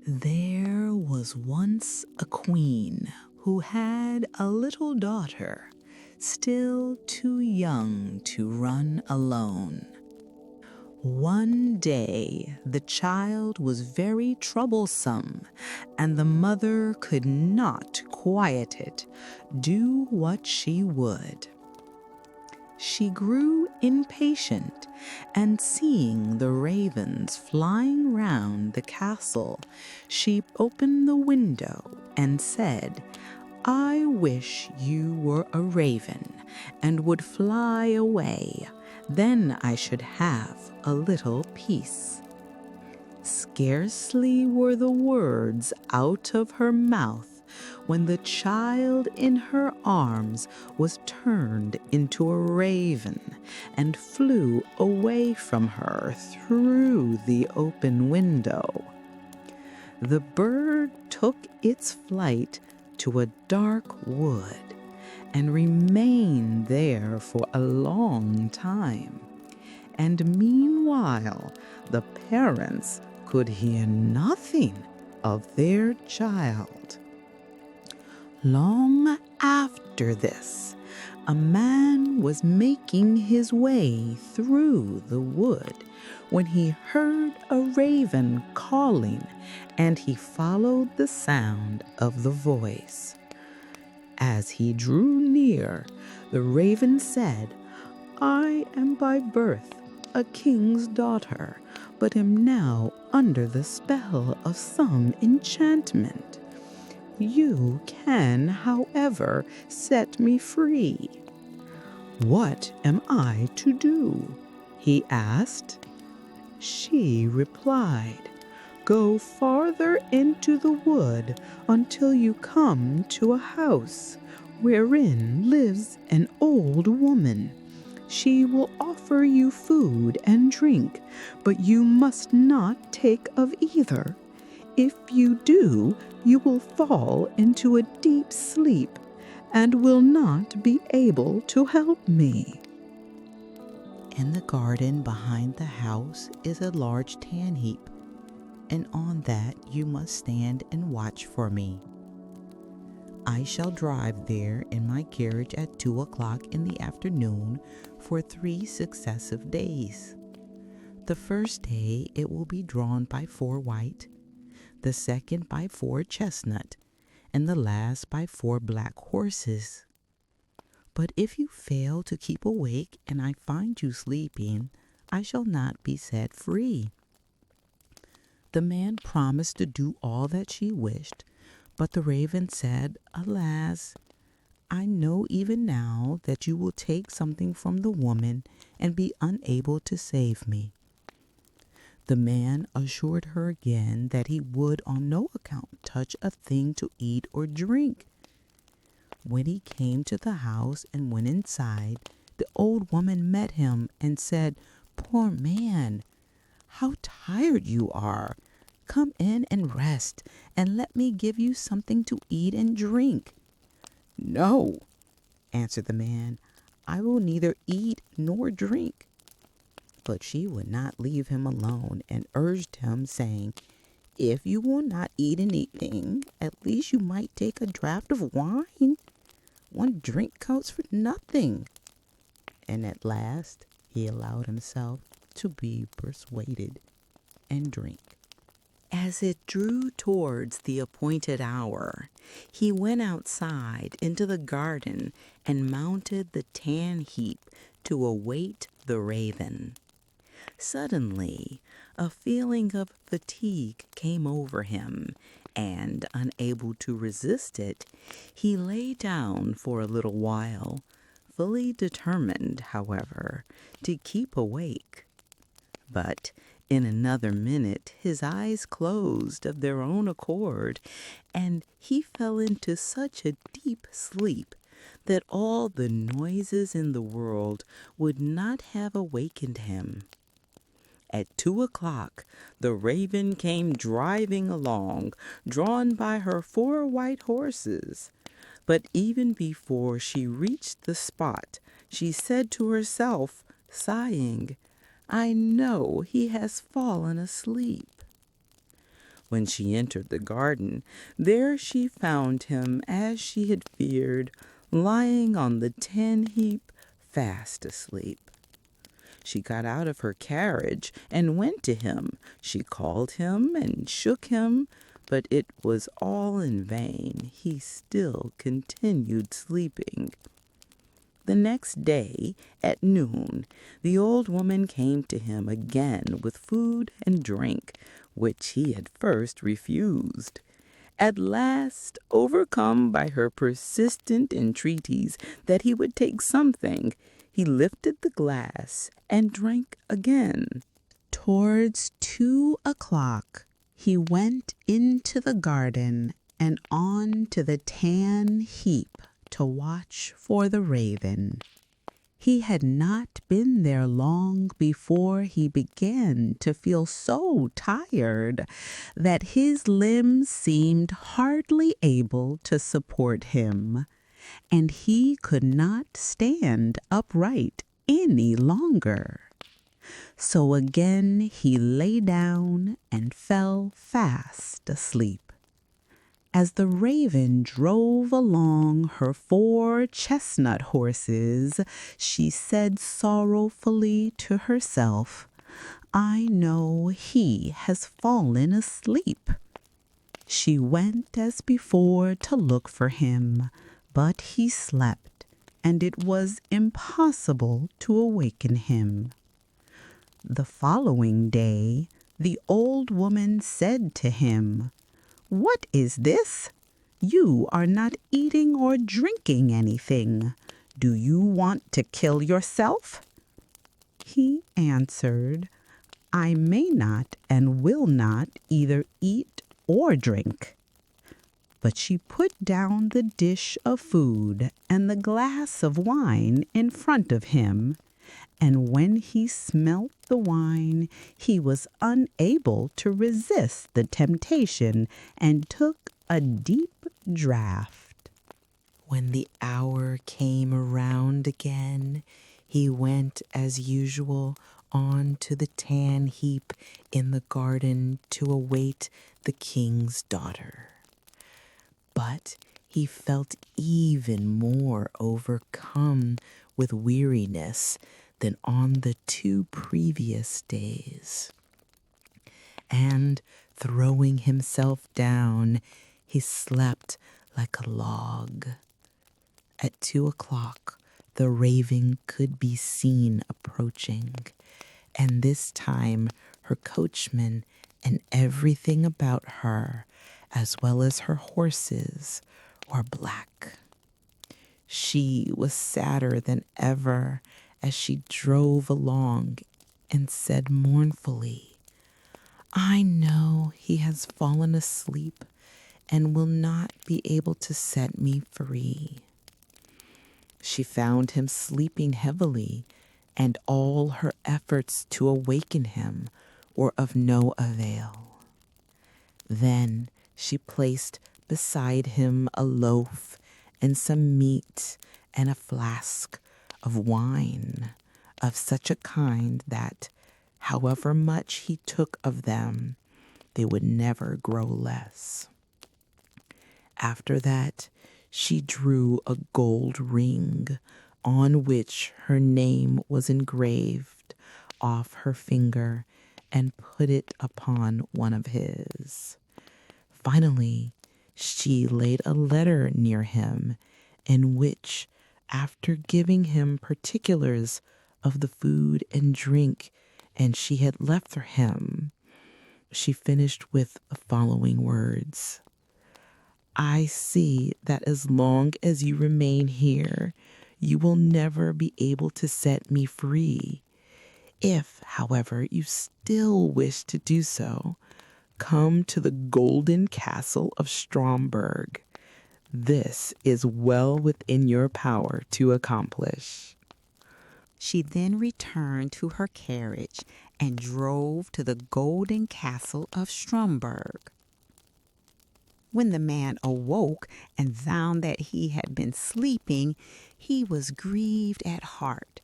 There was once a queen who had a little daughter, still too young to run alone. One day the child was very troublesome, and the mother could not quiet it, do what she would. She grew impatient, and seeing the ravens flying round the castle, she opened the window and said, "I wish you were a raven and would fly away. Then I should have a little peace." Scarcely were the words out of her mouth when the child in her arms was turned into a raven and flew away from her through the open window. The bird took its flight to a dark wood and remained there for a long time. And meanwhile, the parents could hear nothing of their child. Long after this, a man was making his way through the wood when he heard a raven calling, and he followed the sound of the voice. As he drew near, the raven said, "I am by birth a king's daughter, but am now under the spell of some enchantment. You can, however, set me free." "What am I to do?" he asked. She replied, "Go farther into the wood until you come to a house wherein lives an old woman. She will offer you food and drink, but you must not take of either. If you do, you will fall into a deep sleep and will not be able to help me." In the garden behind the house is a large tan heap, and on that you must stand and watch for me. I shall drive there in my carriage at 2 o'clock in the afternoon for 3 successive days. The first day it will be drawn by 4 white, the second by 4 chestnut, and the last by 4 black horses. But if you fail to keep awake and I find you sleeping, I shall not be set free." The man promised to do all that she wished, but the raven said, "Alas, I know even now that you will take something from the woman and be unable to save me." The man assured her again that he would on no account touch a thing to eat or drink. When he came to the house and went inside, the old woman met him and said, "Poor man, how tired you are. Come in and rest, and let me give you something to eat and drink." "No," answered the man, "I will neither eat nor drink." But she would not leave him alone and urged him, saying, "If you will not eat anything, at least you might take a draught of wine. One drink counts for nothing." And at last he allowed himself to be persuaded and drink. As it drew towards the appointed hour, he went outside into the garden and mounted the tan heap to await the raven. Suddenly, a feeling of fatigue came over him, and, unable to resist it, he lay down for a little while, fully determined, however, to keep awake. But in another minute his eyes closed of their own accord, and he fell into such a deep sleep that all the noises in the world would not have awakened him. At 2 o'clock, the raven came driving along, drawn by her 4 white horses. But even before she reached the spot, she said to herself, sighing, "I know he has fallen asleep." When she entered the garden, there she found him as she had feared, lying on the tan heap, fast asleep. She got out of her carriage and went to him. She called him and shook him, but it was all in vain. He still continued sleeping. The next day, at noon, the old woman came to him again with food and drink, which he had first refused. At last, overcome by her persistent entreaties that he would take something, he lifted the glass and drank again. Towards 2 o'clock, he went into the garden and on to the tan heap to watch for the raven. He had not been there long before he began to feel so tired that his limbs seemed hardly able to support him, and he could not stand upright any longer. So again he lay down and fell fast asleep. As the raven drove along her 4 chestnut horses, she said sorrowfully to herself, "I know he has fallen asleep." She went as before to look for him, but he slept, and it was impossible to awaken him. The following day, the old woman said to him, "What is this? You are not eating or drinking anything. Do you want to kill yourself?" He answered, "I may not and will not either eat or drink." But she put down the dish of food and the glass of wine in front of him, and when he smelt the wine, he was unable to resist the temptation and took a deep draught. When the hour came around again, he went as usual on to the tan heap in the garden to await the king's daughter. But he felt even more overcome with weariness than on the 2 previous days. And throwing himself down, he slept like a log. At 2 o'clock, the raven could be seen approaching, and this time her coachman and everything about her, as well as her horses, were black. She was sadder than ever as she drove along and said mournfully, "I know he has fallen asleep and will not be able to set me free." She found him sleeping heavily, and all her efforts to awaken him were of no avail. Then she placed beside him a loaf and some meat and a flask of wine of such a kind that, however much he took of them, they would never grow less. After that, she drew a gold ring on which her name was engraved off her finger and put it upon one of his. Finally, she laid a letter near him in which, after giving him particulars of the food and drink and she had left for him, she finished with the following words: "I see that as long as you remain here, you will never be able to set me free. If, however, you still wish to do so, come to the golden castle of Stromberg. This is well within your power to accomplish." She then returned to her carriage and drove to the golden castle of Stromberg. When the man awoke and found that he had been sleeping, he was grieved at heart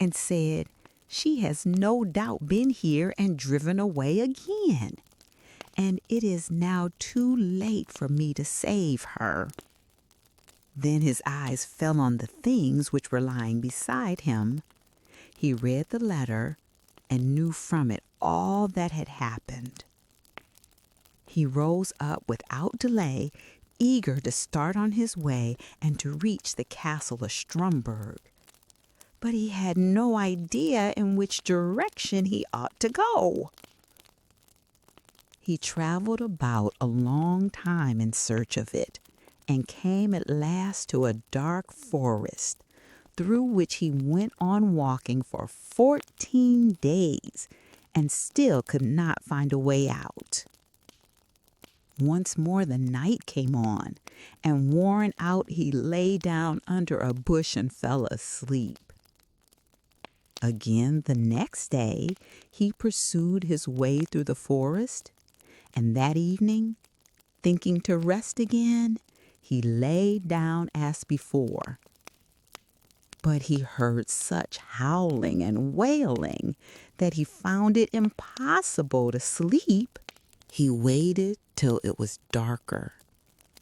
and said, "She has no doubt been here and driven away again." and it is now too late for me to save her." Then his eyes fell on the things which were lying beside him. He read the letter and knew from it all that had happened. He rose up without delay, eager to start on his way and to reach the castle of Stromberg. But he had no idea in which direction he ought to go. He traveled about a long time in search of it, and came at last to a dark forest, through which he went on walking for 14 days, and still could not find a way out. Once more the night came on, and worn out he lay down under a bush and fell asleep. Again the next day he pursued his way through the forest, and that evening, thinking to rest again, he lay down as before. But he heard such howling and wailing that he found it impossible to sleep. He waited till it was darker,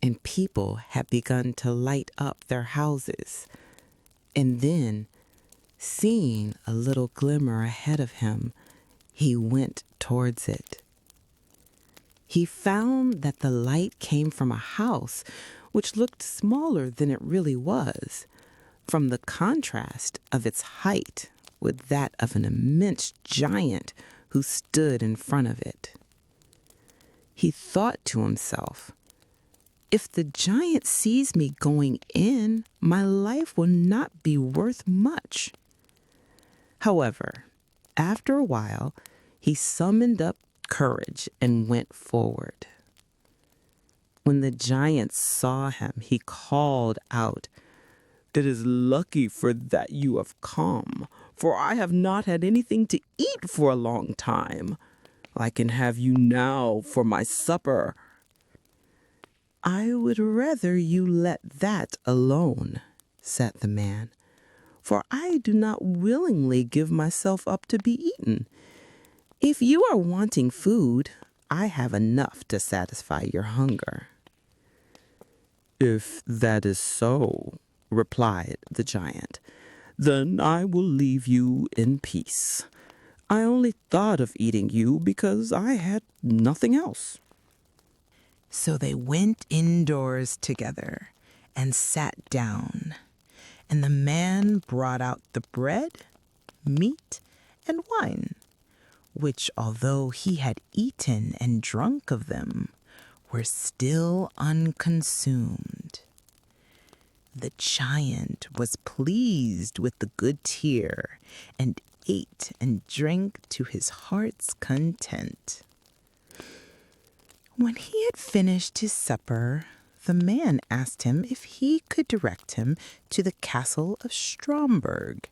and people had begun to light up their houses. And then, seeing a little glimmer ahead of him, he went towards it. He found that the light came from a house which looked smaller than it really was, from the contrast of its height with that of an immense giant who stood in front of it. He thought to himself, "If the giant sees me going in, my life will not be worth much." However, after a while, he summoned up courage and went forward. When the giant saw him, he called out, "It is lucky for that you have come, for I have not had anything to eat for a long time. I can have you now for my supper." "I would rather you let that alone," said the man, "for I do not willingly give myself up to be eaten. If you are wanting food, I have enough to satisfy your hunger." "If that is so," replied the giant, "then I will leave you in peace. I only thought of eating you because I had nothing else." So they went indoors together and sat down, and the man brought out the bread, meat, and wine, which, although he had eaten and drunk of them, were still unconsumed. The giant was pleased with the good cheer, and ate and drank to his heart's content. When he had finished his supper, the man asked him if he could direct him to the castle of Stromberg.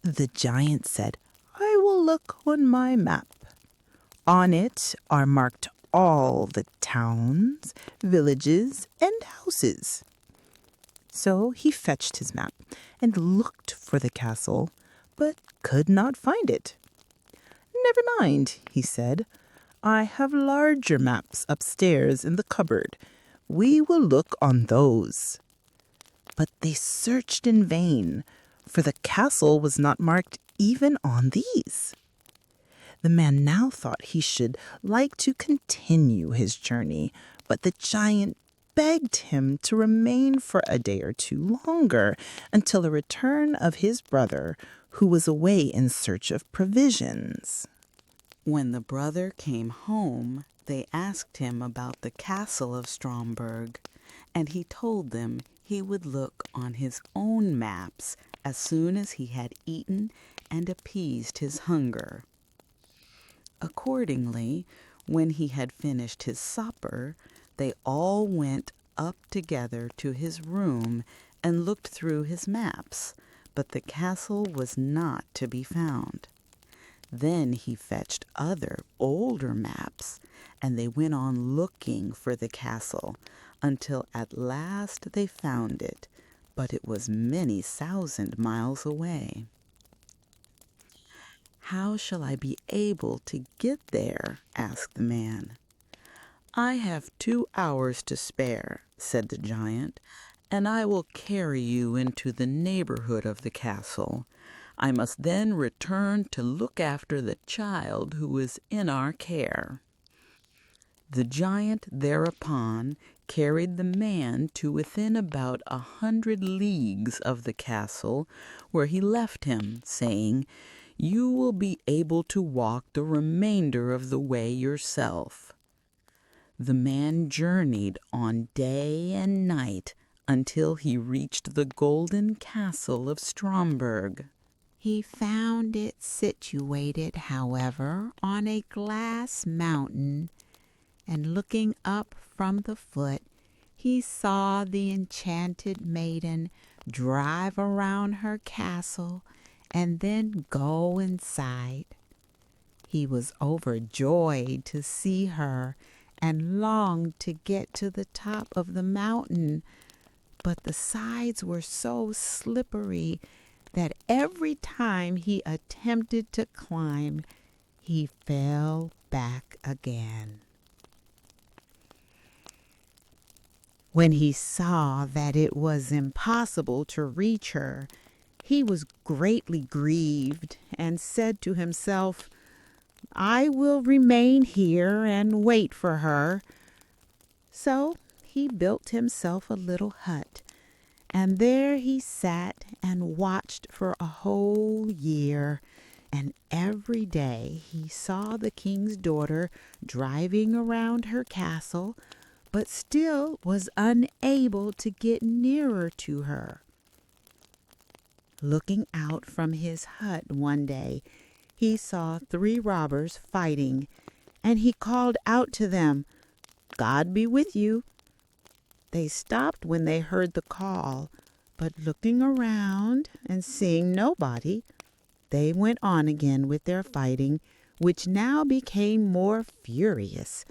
The giant said, "I will look on my map. On it are marked all the towns, villages, and houses." So he fetched his map and looked for the castle, but could not find it. "Never mind," he said. "I have larger maps upstairs in the cupboard. We will look on those." But they searched in vain, for the castle was not marked even on these. The man now thought he should like to continue his journey, but the giant begged him to remain for a day or two longer, until the return of his brother, who was away in search of provisions. When the brother came home, they asked him about the castle of Stromberg, and he told them he would look on his own maps as soon as he had eaten and appeased his hunger. Accordingly, when he had finished his supper, they all went up together to his room and looked through his maps, but the castle was not to be found. Then he fetched other older maps, and they went on looking for the castle until at last they found it, but it was many thousand miles away. "How shall I be able to get there?" asked the man. "I have 2 hours to spare," said the giant, "and I will carry you into the neighborhood of the castle. I must then return to look after the child who is in our care." The giant thereupon carried the man to within about 100 leagues of the castle, where he left him, saying, "You will be able to walk the remainder of the way yourself." The man journeyed on day and night until he reached the golden castle of Stromberg. He found it situated, however, on a glass mountain, and looking up from the foot, he saw the enchanted maiden drive around her castle and then go inside. He was overjoyed to see her and longed to get to the top of the mountain, but the sides were so slippery that every time he attempted to climb, he fell back again. When he saw that it was impossible to reach her, he was greatly grieved and said to himself, "I will remain here and wait for her." So he built himself a little hut, and there he sat and watched for a whole year. And every day he saw the king's daughter driving around her castle, but still was unable to get nearer to her. Looking out from his hut one day, he saw 3 robbers fighting, and he called out to them, "God be with you." They stopped when they heard the call, but looking around and seeing nobody, they went on again with their fighting, which now became more furious.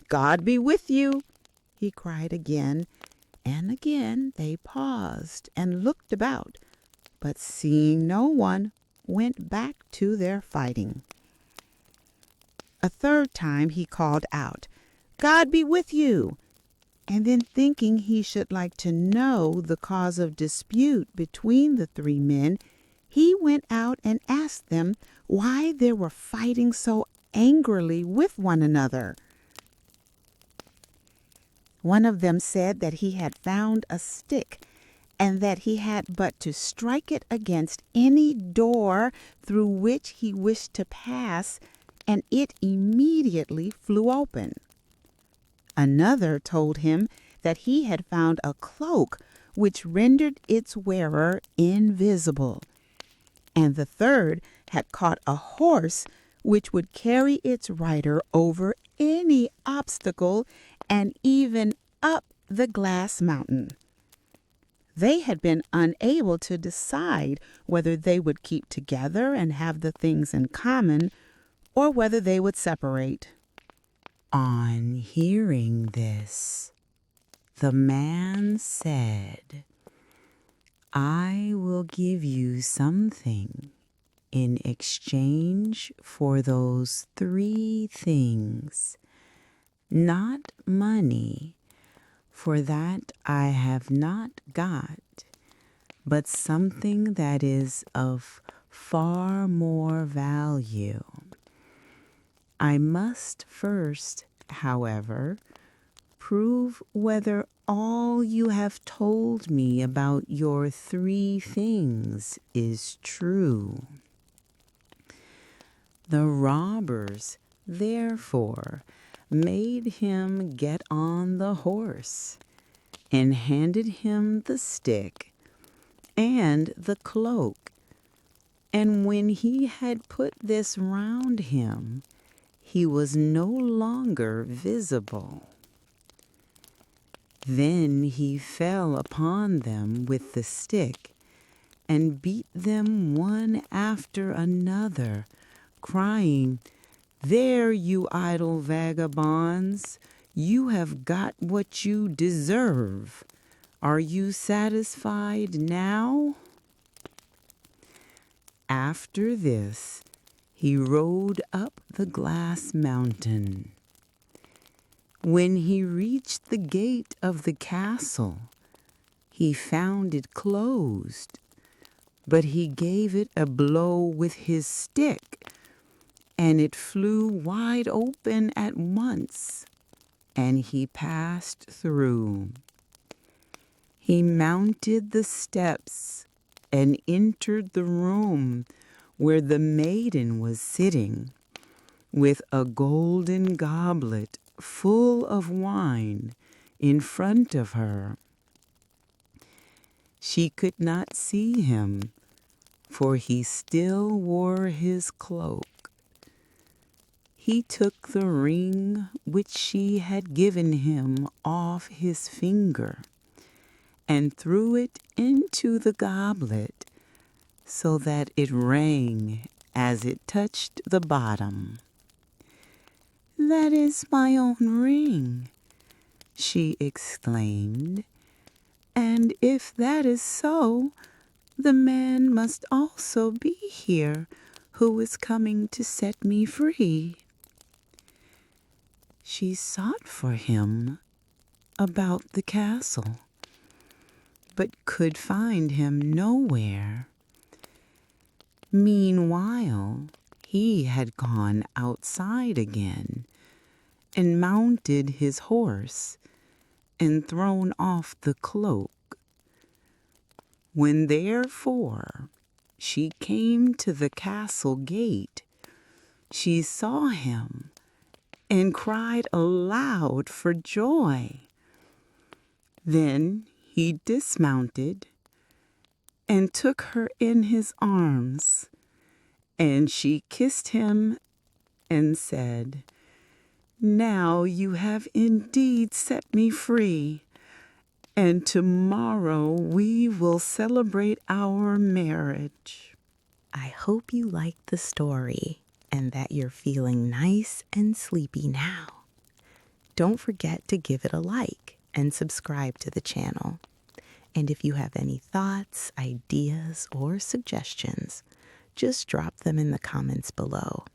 "God be with you," he cried again, and again they paused and looked about, but seeing no one, went back to their fighting. A third time he called out, "God be with you," and then thinking he should like to know the cause of dispute between the 3 men, he went out and asked them why they were fighting so angrily with one another. One of them said that he had found a stick, and that he had but to strike it against any door through which he wished to pass, and it immediately flew open. Another told him that he had found a cloak which rendered its wearer invisible, and the third had caught a horse which would carry its rider over any obstacle and even up the glass mountain. They had been unable to decide whether they would keep together and have the things in common, or whether they would separate. On hearing this, the man said, "I will give you something in exchange for those 3 things. Not money, for that I have not got, but something that is of far more value. I must first, however, prove whether all you have told me about your 3 things is true." The robbers, therefore, made him get on the horse, and handed him the stick and the cloak. And when he had put this round him, he was no longer visible. Then he fell upon them with the stick, and beat them one after another, crying, "There, you idle vagabonds, you have got what you deserve. Are you satisfied now?" After this, he rode up the glass mountain. When he reached the gate of the castle, he found it closed, but he gave it a blow with his stick, and it flew wide open at once, and he passed through. He mounted the steps and entered the room where the maiden was sitting, with a golden goblet full of wine in front of her. She could not see him, for he still wore his cloak. He took the ring which she had given him off his finger and threw it into the goblet so that it rang as it touched the bottom. "That is my own ring," she exclaimed, "and if that is so, the man must also be here who is coming to set me free." She sought for him about the castle, but could find him nowhere. Meanwhile, he had gone outside again and mounted his horse and thrown off the cloak. When therefore she came to the castle gate, she saw him and cried aloud for joy. Then he dismounted and took her in his arms, and she kissed him and said, "Now you have indeed set me free, and tomorrow we will celebrate our marriage." I hope you liked the story and that you're feeling nice and sleepy now. Don't forget to give it a like and subscribe to the channel. And if you have any thoughts, ideas, or suggestions, just drop them in the comments below.